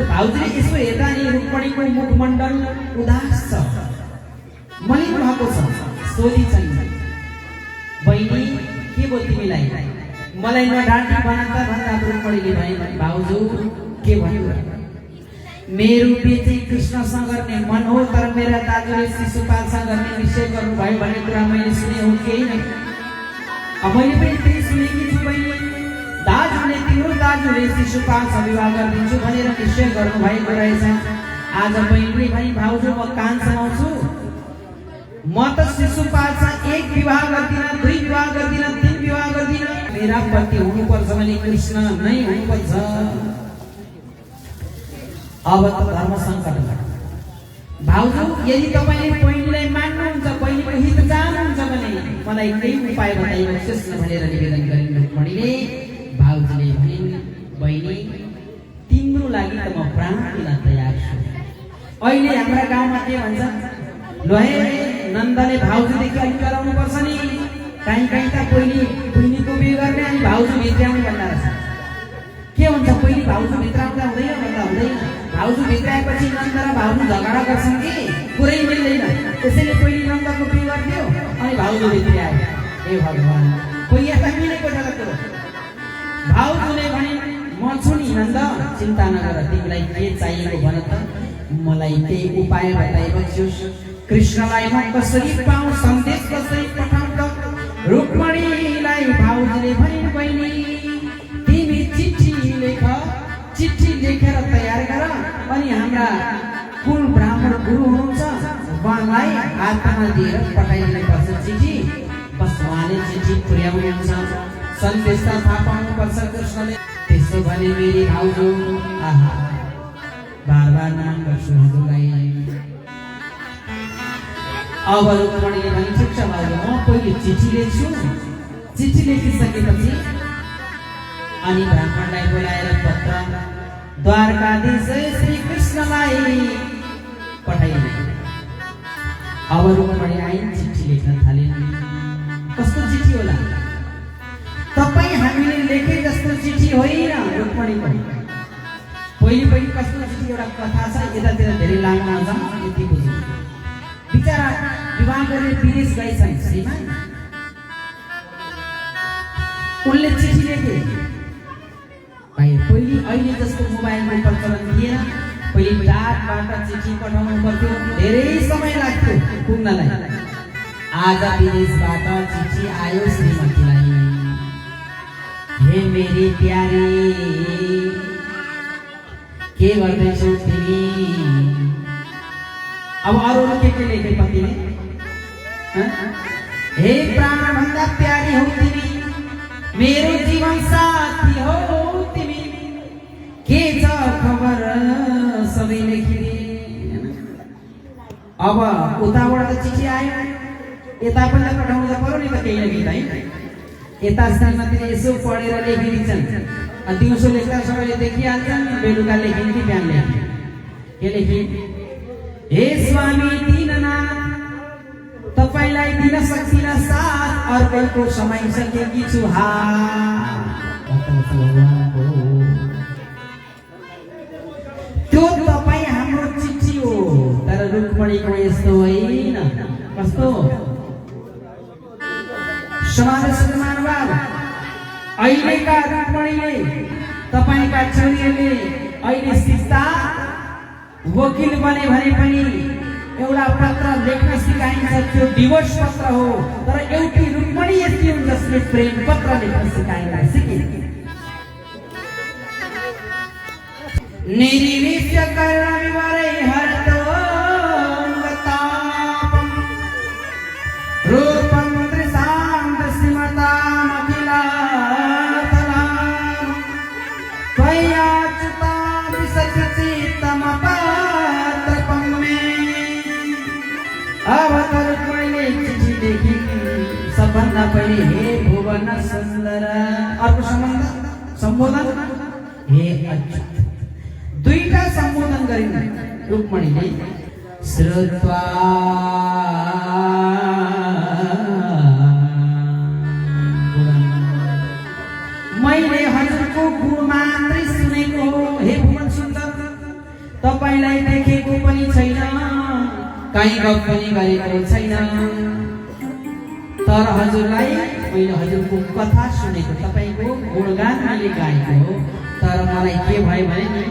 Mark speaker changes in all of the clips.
Speaker 1: भाउजूले यसो हेर्दा नि रुक्मणीको मुखमण्डल उदास छ, मलिन भएको छ। सोधिन्छन्, बहिनी के भयो तिमीलाई? मलाई नडाँटी बनाता भन्दा रुक्मणीले भने, भाउजू के भन्नु? मेरो बेटी कृष्णसँग गर्ने मन हो, तर मेरा दाजुले शिशुपालसँग गर्ने निश्चय गर्नुभयो भन्ने कुरा मैले सुने हो कि होइन? मैले पनि त्यही सुनेकी छु बहिनी। तिम्रो दाजुले शिशुपालसँग विवाह गरिदिन्छु भनेर निश्चय गर्नुभएको रहेछ। आज बहिनीले भने, भाउजू म कान समाउँछु, म त शिशुपालसँग 1 विवाह गर्दिन, 2 विवाह गर्दिन, 3 विवाह गर्दिन। मेरा पति हुनुपर्छ भने कृष्ण नै हुनुपर्छ। अब त धर्म सङ्कटमा भाउजू, यदि तपाईले बहिनीलाई मान्नुहुन्छ, बहिनीको हित चाहनुहुन्छ भने मलाई केही उपाय बताइदिनुहोस् न भनेर निवेदन गरिन् रुक्मणीले। भाउजूले भनिन्, बहिनी तिम्रो लागि त म प्राण दिन तयार छु। अहिले हाम्रा गाउँमा के भन्छ, ल हे नन्दले भाउजूदेखि अलिक गराउनु पर्छ नि, कहीँ त बहिनीको बिहे गर्ने अनि भाउजू भित्राउनु भन्दा रहेछ। के हुन्छ, पहिले भाउजू भित्राउँदा हुँदैन भन्दा हुँदैन, भाउजू भित्राएपछि नन्द र भाउजू झगडा गर्छन् कि पुरै मिल्दैन। त्यसैले पहिले नन्दको बिहे गरिदियो अनि भाउजू भित्रायो। ए भगवान्, कोही यता मिलेको जग्गा कुरो। भाउजूले भने, म छु नि नन्द, चिन्ता नगर, तिमीलाई के चाहिएको भन त, मलाई केही उपाय बताइबक्स्योस्। कृष्णलाई म कसरी पाऊँ, सन्देश कसरी पठाउँ त? रुक्मणीलाई भाउजूले भनिन्, बहिनी तिमी चिठी लेखेर तयार गर, अनि हाम्रा कुल ब्राह्मण गुरु हुनुहुन्छ उहाँलाई हातमा दिएर पठाइदिनु पर्छ चिठी। बस उहाँले चिठी पुर्याउनुहुन्छ, सन्देश थाहा पाउनुपर्छ कृष्णले। त्यसो भने मेरी भाउजू, आहा बार नाम गर्छु हजुरलाई। अब रुक्मणीले भने, ठिक छ भाउजू, म पहिले चिठी लेख्छु। चिठी लेखिसकेपछि अनि ब्राह्मणलाई बोलाएर पत्र द्वारकाधीश श्री कृष्णलाई पठाइदिए। अब रुक्मणी आइन्, चिठी लेख्न थालिन्। कस्तो चिठी होला? तपाईँ हामीले लेखे जस्तो चिठी होइन रुक्मणीको। पहिले कस्तो चिठी, एउटा कथा छ, यतातिर धेरै लामो नजाउँ, यति बुझ्नु। बिचरा विवाह गरेर विदेश गएछन् श्रीमान, उनले चिठी लेखे। पहिले अहिले जस्तो मोबाइलको प्रचलन थिएन, पहिले डाकबाट चिठी पठाउनु पर्थ्यो, धेरै समय लाग्थ्यो पुग्नलाई। आज विदेशबाट चिठी आयो श्रीमतीलाई, हे मेरी प्यारी के गर्दैछौ तिमी? अब अरू के लेखे पतिले, हे प्राण भन्दा प्यारी हौ तिमी, मेरो जीवन साथी हौ तिमी, के छ खबर सबै लेखिदिए। अब उताबाट त चिठी आयो, यता पनि त पठाउनु त पर्यो नि त केही न केही है। यता श्रीमतीले यसो पढेर लेखिदिन्छन्, दिउँसो लेख्दा सबैले देखिहाल्छन्, बेलुका लेखिन् कि बिहान लेखिन्। के लेखिन्? हे स्वामी दीननाथ, तपाईलाई दिन सक्दिन साथ, अर्कैको समय सकेकी छु त्यो तपाईँ हाम्रो चिठी हो, तर रुक्मणीको यस्तो होइन। कस्तो समाजस्थ महानुभाव, अहिलेका रुक्मणीले, तपाईँका छोरीहरूले अहिले सिक्दा वकिल बने भने पनि एउटा पत्र लेख्न सिकाइन्छ, त्यो डिभोर्स पत्र हो। तर एउटी रुक्मणी यस्ती हुन् जसले प्रेम पत्र लेख्न सिकिन्। निर्विष्य कर्ण विवरै हरतो गतापं रूपं दृशां दृश्यमतामखिलातलां त्वयाच्युता विसचित्तमपात्रपं मे। अब त रुक्मणीले चिठी लेखी, सबभन्दा पहिले हे भुवन सुन्दर, अर्को सम्बोधन हे अच्युत, दुईटा सम्बोधन गरिन् रुक्मणीले। श्रुत्वा मैले हजुरको गुण मात्रै सुनेको हो, हे भुवन सुन्दर, तपाईलाई देखेको पनि छैन, कहीँ गफ पनि गरेको छैन, तर हजुरलाई मैले हजुरको कथा सुनेको, तपाईको गुणगान मैले गाएको हो। तर मलाई के भयो भने नि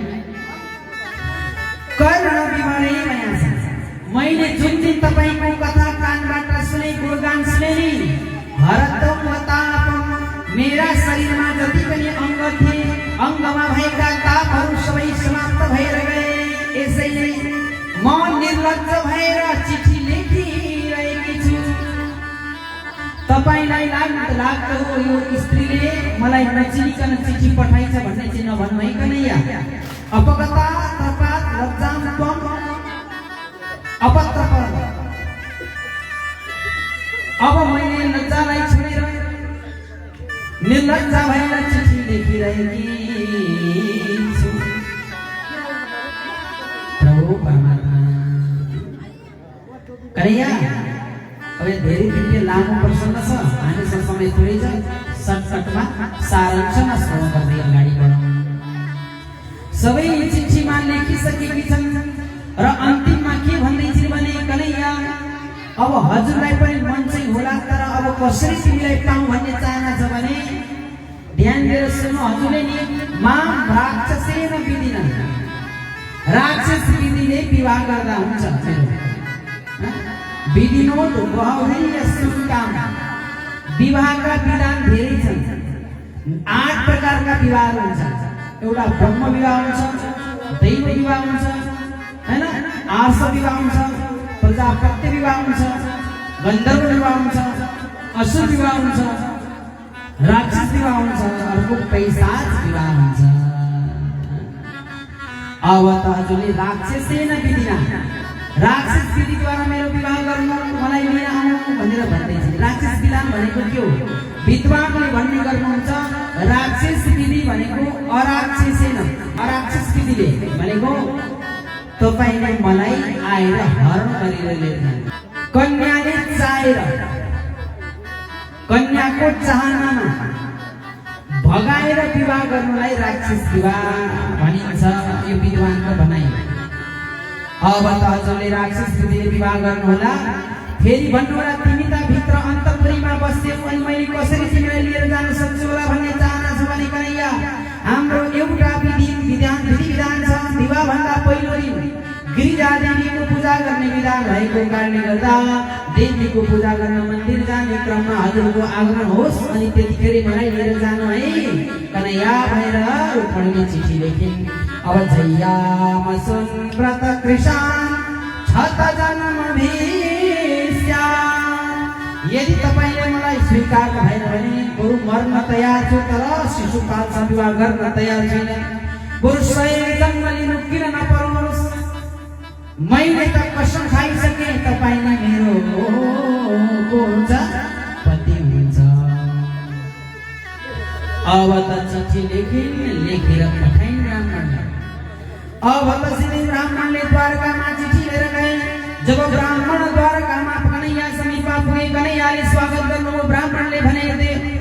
Speaker 1: कर्ण बिमारी भएछ। मैले जुन दिन तपाईको कथा कानबाट सुने, गुणगान सुने नि, हरदम तापम, मेरा शरीरमा जति पनि अङ्ग थिए, अङ्गमा भएका तापहरू सबै समाप्त भएर गए। यसैले म निर्लज्ज भएर चिठी लेखिरहेकी छु। तपाईलाई लाग्दो हो यो स्त्रीले मलाई नचिनिकन चिठी पठाइछ भन्ने चाहिँ नभन्नु है कन्हैया। अपगता तपात लज्जाम त्वम अपत्रप। अब मैले लज्जालाई छोडेर निर्लज्जा भएर चिठी लेखिरहेकी छु। प्रभु परमात्मा कन्हैया, अब धेरै दिनले लामो प्रसङ्ग छ, हामीसँग समय थोरै छ, सर्टकटमा सारांशमा श्रवण गर्दै अगाडि बढौँ। सबै चिठीमा लेखिसकेकी छन् र अन्तिममा के भन्दै छिन् भने कन्हैया, अब हजुरलाई पनि मन चाहिँ होला, तर अब कसरी तिमीलाई पाऊँ भन्ने चाहना छ भने ध्यान दिएर सुन्नु। हजुरले नि माम राक्षसेन विधिना, राक्षस विधिले विवाह गर्दा हुन्छ। विधिनोद बहुधैर्यस्यं काम, विवाहका विधान धेरै छन्। 8 प्रकारका विवाह हुन्छ। एउटा ब्रह्म विवाह हुन्छ, दैव विवाह हुन्छ, हैन, आर्ष विवाह हुन्छ, प्रजापत्य विवाह हुन्छ, गन्धर्व विवाह हुन्छ, असुर विवाह हुन्छ, राक्षस विवाह हुन्छ, अर्को पैशाच विवाह हुन्छ। अब त हजुरले राक्षसेन विधिना, राक्षस विधिद्वारा मेरो विवाह गर्नु, मलाई लिएर आउनु भनेर भन्दैछ। राक्षस विधान भनेको के हो? विद्वानले भन्ने गर्नुहुन्छ, राक्षस विधि भनेको अराक्षसेन, अराक्षस विधिले भनेको तपाईले मलाई आएर हरण गरेर लिएर जानु। कन्याले चाहेर, कन्याको चाहनामा भगाएर विवाह गर्नुलाई राक्षस विवाह भनिन्छ। यो विद्वानको भनाइ। अब त हजुरले राक्षस विधिले विवाह गर्नुहोला। फेरि भन्नुहोला, तिमी त भित्र अन्तपुरीमा बस्यौ, अनि मैले कसरी तिमीलाई लिएर जान सक्छु होला भन्ने चाहना छ भने कन्हैया, हाम्रो एउटा विधान छ। विवाह भन्दा पहिलो दिन गिरिजा देवीको पूजा गर्ने विधान भएको कारणले गर्दा देवीको पूजा गर्न मन्दिर जाने क्रममा हजुरको आगमन होस्, अनि त्यतिखेर मलाई लिएर जानु है कन्हैया भनेर रुक्मणीले चिठी लेखिन्। अब जय्याम सुन व्रत कृशान छत जन्म भीष्या, यदि तपाईले मलाई स्वीकार भएन भने बरु मर्न तयार छु, तर शिशुपालसँग विवाह गर्न तयार छैन। बरु 100 जन्म लिनु किन नपरोस्। मैले त कसम खाइसके, तपाईले मेरो हुन्छ पति हुन्छ। अब त चिठी लेखेर पठाइन् ब्राह्मणलाई। अब त श्री ब्राह्मणले द्वारकामा चिठी लिएर गए। जब ब्राह्मण द्वारकामा कन्हैया समीपमा पुगे, कन्हैयाले स्वागत गर्नुभयो। ब्राह्मणले भने,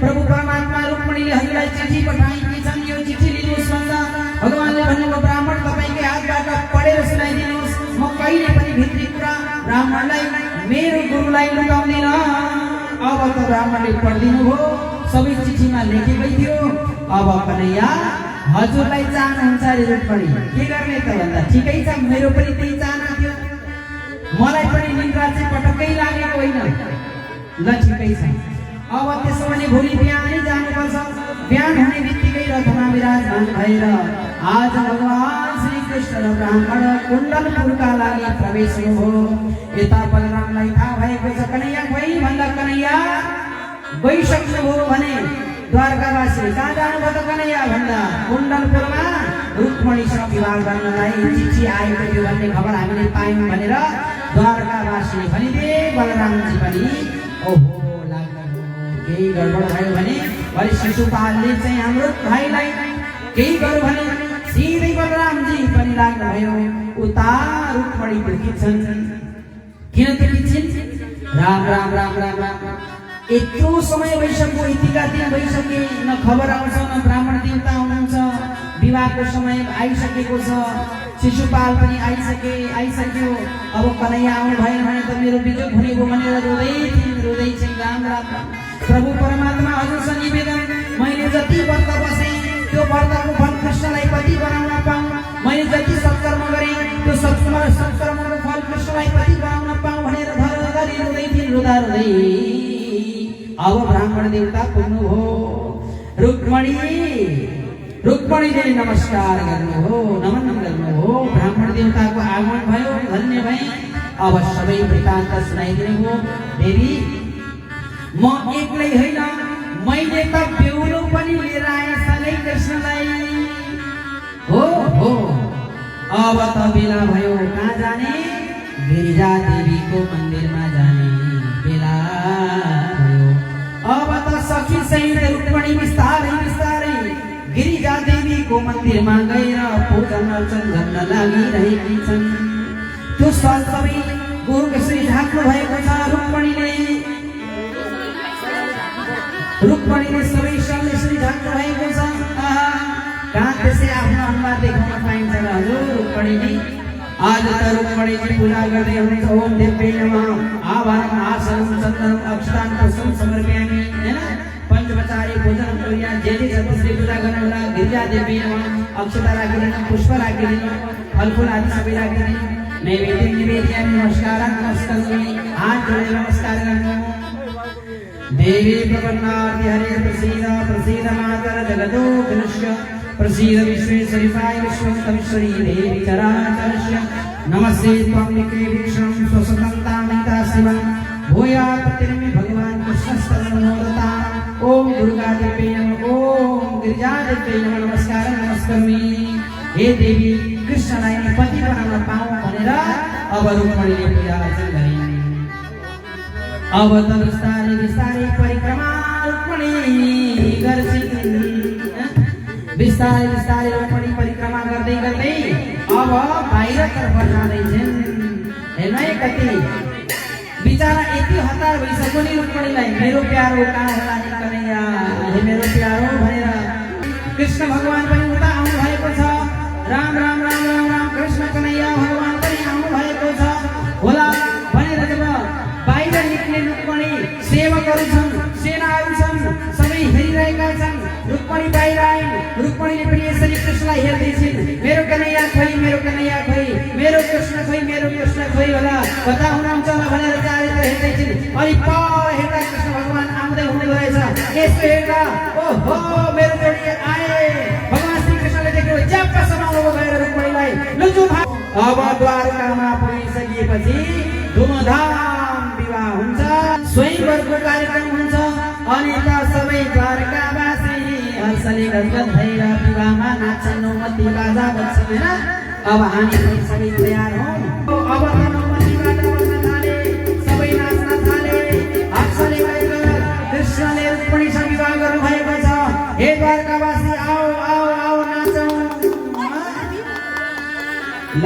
Speaker 1: प्रभु परमात्मा रुक्मणीले हजुरलाई चिठी पठाएकी छन्, यो चिठी लिनुहोस् भन्दा भगवानले भन्नुभयो, ब्राह्मण तपाईकै हातबाट पढेर सुनाइदिनुहोस्। म कहिले पनि भित्री कुरा ब्राह्मणलाई, मेरो गुरुलाई लुकाउँदिन। अब त ब्राह्मणले पढिदिनु भयो, सबै चिठीमा लेखेकै थियो। अब कन्हैया हजुरलाई चाहनुहुन्छ अरे रुक्मणी, के गर्ने त भन्दा ठिकै छ, मेरो पनि त्यही चाहना थियो। मलाई पनि निद्रा चाहिँ पटक्कै लागेको होइन। ल ठिकै छ, अब त्यसो भने भोलि बिहानै जानुपर्छ। बिहान हुने बित्तिकै रथमा विराजमान भएर आज भगवान श्री कृष्ण र ब्राह्मण कुण्डलपुरका लागि प्रवेश हुनुभयो। यता बलरामलाई थाहा भएको छ, कन्हैया गई भन्दा कन्हैया गइसक्नुभयो भने द्वारकावासीले कहाँ जानुभयो त कन्हैया भन्दा कुण्डलपुरमा रुक्मणीसँग विवाह गर्नलाई चिठी आएको थियो भन्ने खबर हामीले पायौँ भनेर द्वारकावासीले भनिदिए। बलरामजी पनि ओहो लाग्नु केही गडबड भयो भने भरे शिशुपालले चाहिँ हाम्रो भाइलाई केही गर्यो भने सिधै बलरामजी पनि लाग्नुभयो। उता रुक्मणी दुखिन्छन्। किन दुखिन्छन्? राम राम राम राम राम, यत्रो समय भइसक्यो, यतिका दिन भइसके, न खबर आउँछ न ब्राह्मण देवता हुनुहुन्छ। विवाहको समय आइसकेको छ, शिशुपाल पनि आइसक्यो। अब कन्हैया आउनु भएन भने त मेरो बिजोग हुने भयो भनेर रोदै छिन्। राम प्रभु परमात्मा हजुरसँग निवेदन, मैले जति व्रत बसेँ त्यो व्रतको फल कृष्णलाई पति बनाउन पाऊँ, मैले जति सत्कर्म गरेँ त्यो सत्कर्मको फल कृष्णलाई पति बनाउन पाऊँ भनेर धरधरी रोदै थिइन्। रोदै अब ब्राह्मण देवता पुग्नु हो। रुक्मणीले नमस्कार गर्नु हो, नमन गर्नु हो। ब्राह्मण देवताको आगमन भयो, धन्य भए। अब सबै वृत्तान्त सुनाइदिनु हो। देवी म एक्लै होइन, मैले त बेहुलो पनि लिएर आएँ सँगै कृष्णलाई। हो अब त बेला भयो, कहाँ जाने? गिरिजा देवीको मन्दिरमा जाने बेला भयो। अब त सखी सहित रुक्मणी बिस्तारै गिरिजा देवीको मन्दिरमा गएर पूजन अर्चन गर्न लागिरहेकी छन्। त्यो स्थल सबै गुरुकेशरी ढाक्नु भएको छ। रुक्मणीले सबै स्थलले ढाक्नु भएको छ। कहाँ त्यसै आफ्नो अनुहार देखाउन पाइन्छ र हजुर रुक्मणीले? आज त रुक्मणीजी पूजा गर्दै हुनुहुन्छ। ओम देव्यै नमः। आभारम आसनं चन्दनम अक्षतान् पुष्पं समर्पयामि। हैन, पंचमचारी पूजन क्रिया जे चतुर्थी पूजा गर्न होला। गिरिजा देव्यै नमः। अक्षता राखिदिनु, पुष्प राखिदिनु, फलफुल आदि सबै राखिदिनु। नैवेद्य निवेदयामि। नमस्कार हात जोडेर नमस्कार गर्नु। देवी प्रपन्नार्ति हरे प्रसीद मातर जगतो विनश्य प्रसीद विश्वेश्वरिपाय विश्वन्तमीश्वरी देवी चराचरस्य नमस्ते त्वं निकेवीक्षं स्वसतन्तामिता शिवं भूयात् प्रतिनिमि भगवान् कृष्णस्तनमोदता। ओम दुर्गादेव्यै नमः। ओम गिरिजादेव्यै नमः। नमस्कारमि। हे देवी, कृष्णलाई पति बनाउन पाऊँ भनेर अब रुक्मणीले पूजा अर्चन गरिन्। अब त बिस्तारै परिक्रमा रुक्मणी गर्छिन्। बिस्तारै रुक्मणी परिक्रमा गर्दै अब बाहिरतर्फ जाँदैछन्। हेर्नु है कति बिचारा यति हतार भइसक्यो नि रुक्मणीलाई। मेरो प्यारो कहाँ होला नि कन्हैया, हे मेरो प्यारो भनेर कृष्ण भगवान पनि उता आउनु भएको छ। राम कृष्ण कन्हैया भगवान पनि आउनु भएको छ होला भनेर जब बाहिर निक्ले रुक्मणी सेवकहरू छन्, सेनाहरू छन्, सबै हेरिरहेका छन्। रुक्मणी बाहिर आइन्। रुक्मणीले पनि यसरी कृष्णलाई हेर्दैछिन्। मेरो कन्हैया खोइ, मेरो कन्हैया खोइ, मेरो कृष्ण खोइ होला, कता हुनुहुन्छ होला भनेर चारैतिर हेर्दैछिन्। अनि पर हेर्दा कृष्ण भगवान आउँदै हुँदै रहेछ। यसो हेर्दा ओहो मेरो जोडी आए। भगवान श्री कृष्णले देख्यो, ज्याप्प समाउनु भएर रुक्मणीलाई लुजु भाग। अब द्वारकामा पुगिसकेपछि धुमधाम विवाह हुन्छ, स्वयंवरको कार्यक्रम हुन्छ। अनि त सबै द्वारकावासी हर्षले गदगद भएर विवाहमा नाच्छन्। नौमती बाजा बज्छन्। हैन, अब हामी पनि सबै तयार हौँ। अब त नौमतीबाट बज्न थाले, सबै नाच्न थाले। हर्षले गदगद कृष्णले रुक्मणीसँग विवाह गर्नु भएको छ। हे द्वारकावासी आओ नाचौँ। ल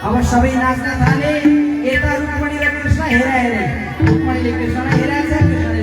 Speaker 1: अब सबै नाच्न थाले। यता रुक्मणी र कृष्ण हेरे। रुक्मणीले कृष्णलाई हेरेछ, कृष्ण